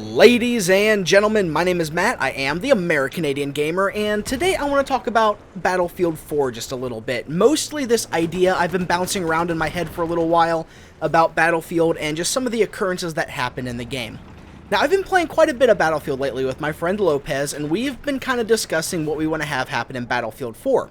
Ladies and gentlemen, my name is Matt, I am the American-Canadian Gamer, and today I want to talk about Battlefield 4 just a little bit. Mostly this idea I've been bouncing around in my head for a little while about Battlefield and just some of the occurrences that happen in the game. Now, I've been playing quite a bit of Battlefield lately with my friend Lopez, and we've been kind of discussing what we want to have happen in Battlefield 4.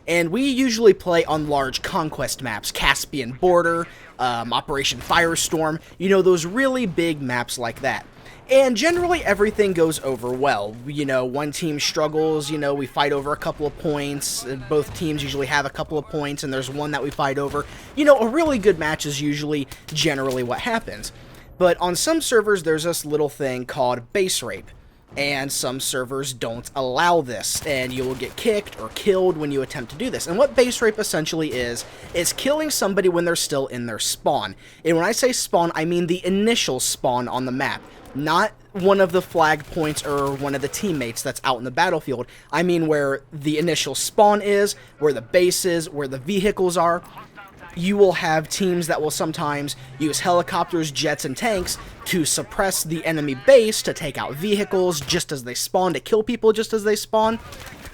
And we usually play on large conquest maps, Caspian Border, Operation Firestorm, you know, those really big maps like that. And generally everything goes over well. You know, one team struggles, you know, we fight over a couple of points, both teams usually have a couple of points, and there's one that we fight over. You know, a really good match is usually generally what happens. But on some servers, there's this little thing called base rape, and some servers don't allow this, and you will get kicked or killed when you attempt to do this. And what base rape essentially is killing somebody when they're still in their spawn. And when I say spawn, I mean the initial spawn on the map, not one of the flag points or one of the teammates that's out in the battlefield. I mean where the initial spawn is, where the base is, where the vehicles are. You will have teams that will sometimes use helicopters, jets, and tanks to suppress the enemy base, to take out vehicles just as they spawn, to kill people just as they spawn.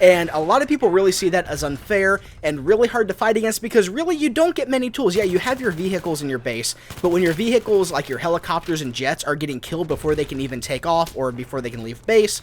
And a lot of people really see that as unfair and really hard to fight against because really you don't get many tools. Yeah, you have your vehicles in your base, but when your vehicles, like your helicopters and jets, are getting killed before they can even take off or before they can leave base,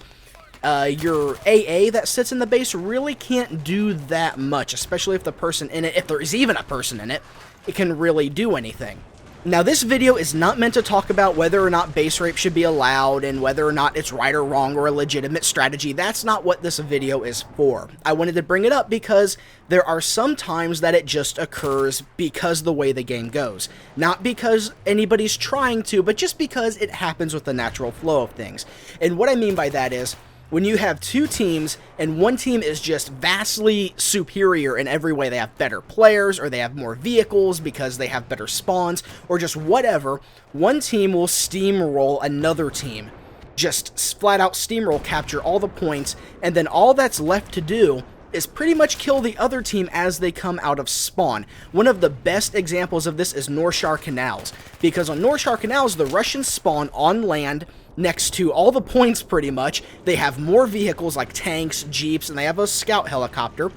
your AA that sits in the base really can't do that much, especially if the person in it, if there is even a person in it, it can really do anything. Now, this video is not meant to talk about whether or not base rape should be allowed and whether or not it's right or wrong or a legitimate strategy. That's not what this video is for. I wanted to bring it up because there are some times that it just occurs because the way the game goes. Not because anybody's trying to, but just because it happens with the natural flow of things. And what I mean by that is, when you have two teams and one team is just vastly superior in every way, they have better players or they have more vehicles because they have better spawns or just whatever, one team will steamroll another team. Just flat out steamroll, capture all the points, and then all that's left to do is pretty much kill the other team as they come out of spawn. One of the best examples of this is Northshore Canals, because on Northshore Canals, the Russians spawn on land next to all the points pretty much. They have more vehicles like tanks, jeeps, and they have a scout helicopter.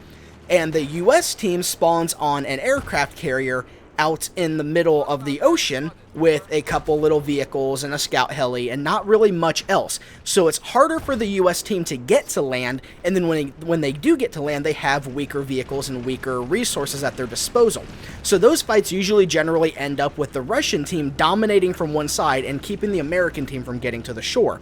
And the US team spawns on an aircraft carrier out in the middle of the ocean with a couple little vehicles and a scout heli and not really much else. So it's harder for the US team to get to land, and then when they do get to land, they have weaker vehicles and weaker resources at their disposal. So those fights usually generally end up with the Russian team dominating from one side and keeping the American team from getting to the shore.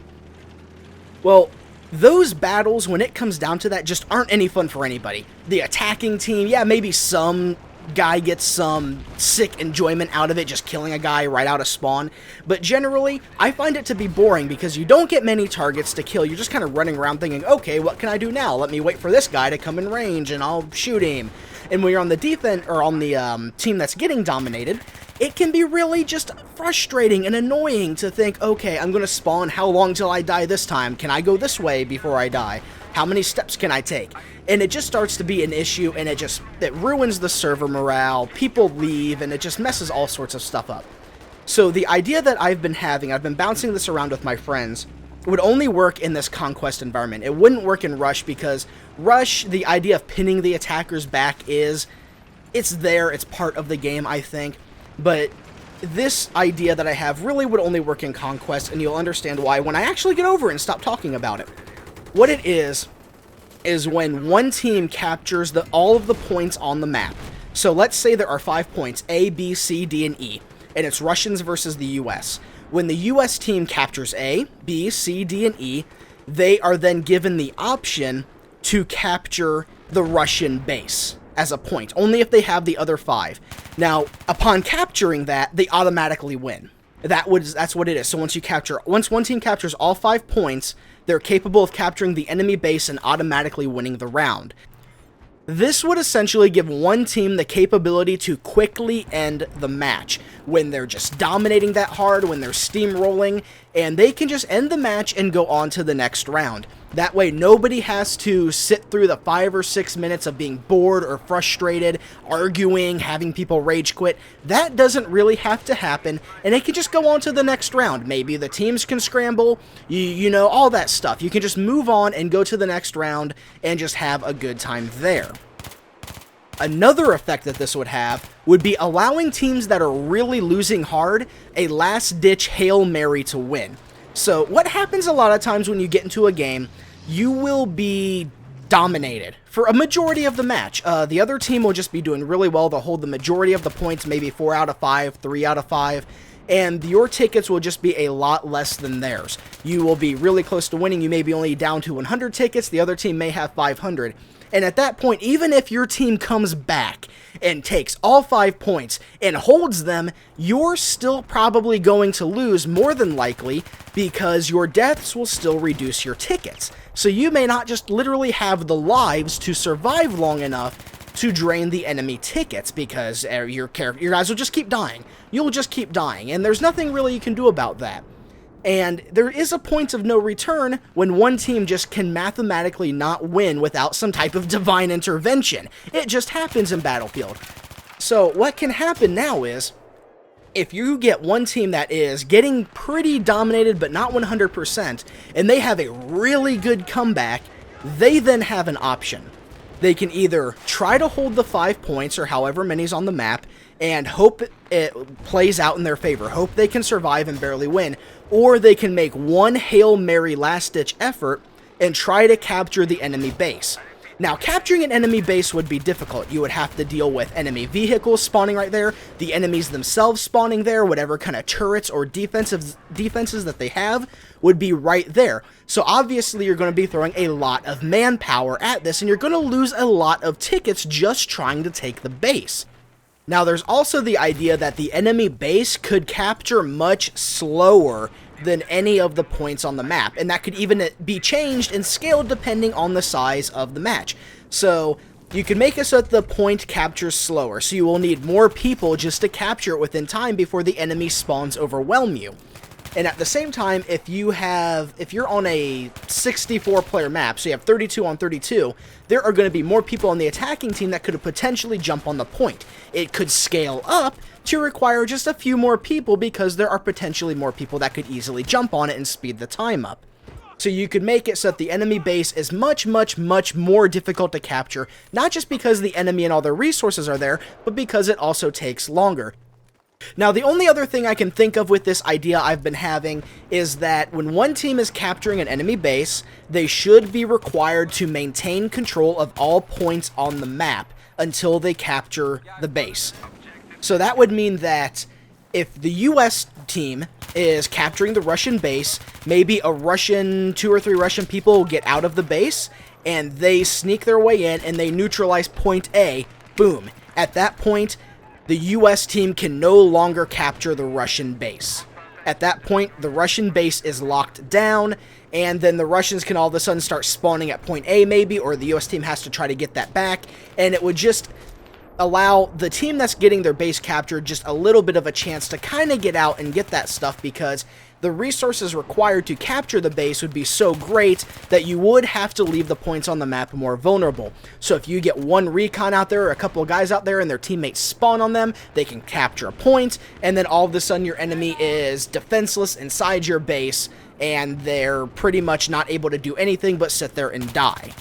Well, those battles, when it comes down to that, just aren't any fun for anybody. The attacking team, yeah, maybe some guy gets some sick enjoyment out of it, just killing a guy right out of spawn, but generally I find it to be boring because you don't get many targets to kill. You're just kind of running around thinking, okay, what can I do now? Let me wait for this guy to come in range and I'll shoot him. And when you're on the defense or on the team that's getting dominated, it can be really just frustrating and annoying to think, okay, I'm gonna spawn, how long till I die this time? Can I go this way before I die? How many steps can I take? And it just starts to be an issue, and it ruins the server morale, people leave, and it just messes all sorts of stuff up. So the idea that I've been bouncing this around with my friends, would only work in this conquest environment. It wouldn't work in Rush because Rush, the idea of pinning the attackers back it's there, it's part of the game, I think. But this idea that I have really would only work in Conquest, and you'll understand why when I actually get over it and stop talking about it. What it is when one team captures all of the points on the map. So let's say there are 5 points, A, B, C, D, and E, and it's Russians versus the US. When the US team captures A, B, C, D, and E, they are then given the option to capture the Russian base as a point, only if they have the other 5. Now, upon capturing that, they automatically win. That's what it is. So once one team captures all 5 points, they're capable of capturing the enemy base and automatically winning the round. This would essentially give one team the capability to quickly end the match when they're just dominating that hard, when they're steamrolling, and they can just end the match and go on to the next round. That way nobody has to sit through the 5 or 6 minutes of being bored or frustrated, arguing, having people rage quit. That doesn't really have to happen, and it can just go on to the next round. Maybe the teams can scramble, you know, all that stuff. You can just move on and go to the next round and just have a good time there. Another effect that this would have would be allowing teams that are really losing hard a last-ditch Hail Mary to win. So what happens a lot of times when you get into a game, you will be dominated for a majority of the match. The other team will just be doing really well. They'll hold the majority of the points, maybe 4 out of 5, 3 out of 5, and your tickets will just be a lot less than theirs. You will be really close to winning. You may be only down to 100 tickets. The other team may have 500. And at that point, even if your team comes back and takes all 5 points and holds them, you're still probably going to lose more than likely because your deaths will still reduce your tickets. So you may not just literally have the lives to survive long enough to drain the enemy tickets because your guys will just keep dying. You'll just keep dying, and there's nothing really you can do about that. And there is a point of no return when one team just can mathematically not win without some type of divine intervention. It just happens in Battlefield. So what can happen now is, if you get one team that is getting pretty dominated but not 100%, and they have a really good comeback, they then have an option. They can either try to hold the 5 points or however many's on the map and hope it plays out in their favor, hope they can survive and barely win, or they can make one Hail Mary last-ditch effort and try to capture the enemy base. Now, capturing an enemy base would be difficult. You would have to deal with enemy vehicles spawning right there, the enemies themselves spawning there, whatever kind of turrets or defenses that they have would be right there. So obviously you're going to be throwing a lot of manpower at this, and you're going to lose a lot of tickets just trying to take the base. Now, there's also the idea that the enemy base could capture much slower than any of the points on the map, and that could even be changed and scaled depending on the size of the match. So you can make it so that the point captures slower, so you will need more people just to capture it within time before the enemy spawns overwhelm you. And at the same time, if you're on a 64-player map, so you have 32 on 32, there are going to be more people on the attacking team that could potentially jump on the point. It could scale up to require just a few more people because there are potentially more people that could easily jump on it and speed the time up. So you could make it so that the enemy base is much, much, much more difficult to capture, not just because the enemy and all their resources are there, but because it also takes longer. Now, the only other thing I can think of with this idea I've been having is that when one team is capturing an enemy base, they should be required to maintain control of all points on the map until they capture the base. So that would mean that if the US team is capturing the Russian base, maybe a 2 or 3 Russian people get out of the base, and they sneak their way in, and they neutralize point A, boom. At that point, the US team can no longer capture the Russian base. At that point, the Russian base is locked down, and then the Russians can all of a sudden start spawning at point A maybe, or the US team has to try to get that back, and it would just allow the team that's getting their base captured just a little bit of a chance to kind of get out and get that stuff, because the resources required to capture the base would be so great that you would have to leave the points on the map more vulnerable. So if you get one recon out there or a couple of guys out there and their teammates spawn on them, they can capture a point, and then all of a sudden your enemy is defenseless inside your base, and they're pretty much not able to do anything but sit there and die.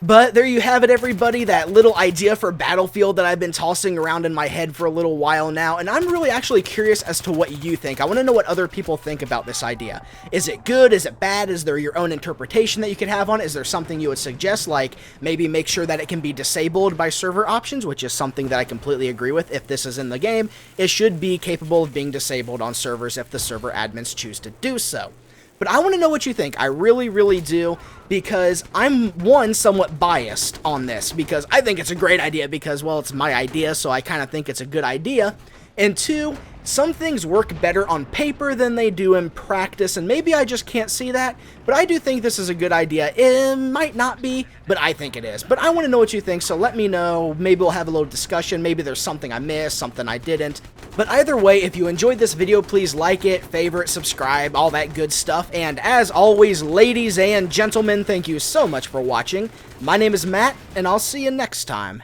But there you have it, everybody, that little idea for Battlefield that I've been tossing around in my head for a little while now, and I'm really actually curious as to what you think. I want to know what other people think about this idea. Is it good? Is it bad? Is there your own interpretation that you could have on it? Is there something you would suggest, like maybe make sure that it can be disabled by server options, which is something that I completely agree with. If this is in the game, it should be capable of being disabled on servers if the server admins choose to do so. But I want to know what you think. I really, really do, because I'm, one, somewhat biased on this, because I think it's a great idea because, well, it's my idea, so I kind of think it's a good idea. And two, Some things work better on paper than they do in practice, and maybe I just can't see that, but I do think this is a good idea. It might not be, but I think it is. But I want to know what you think, so let me know. Maybe we'll have a little discussion. Maybe there's something I missed, something I didn't. But either way, if you enjoyed this video, please like it, favorite, subscribe, all that good stuff. And as always, ladies and gentlemen, thank you so much for watching. My name is Matt, and I'll see you next time.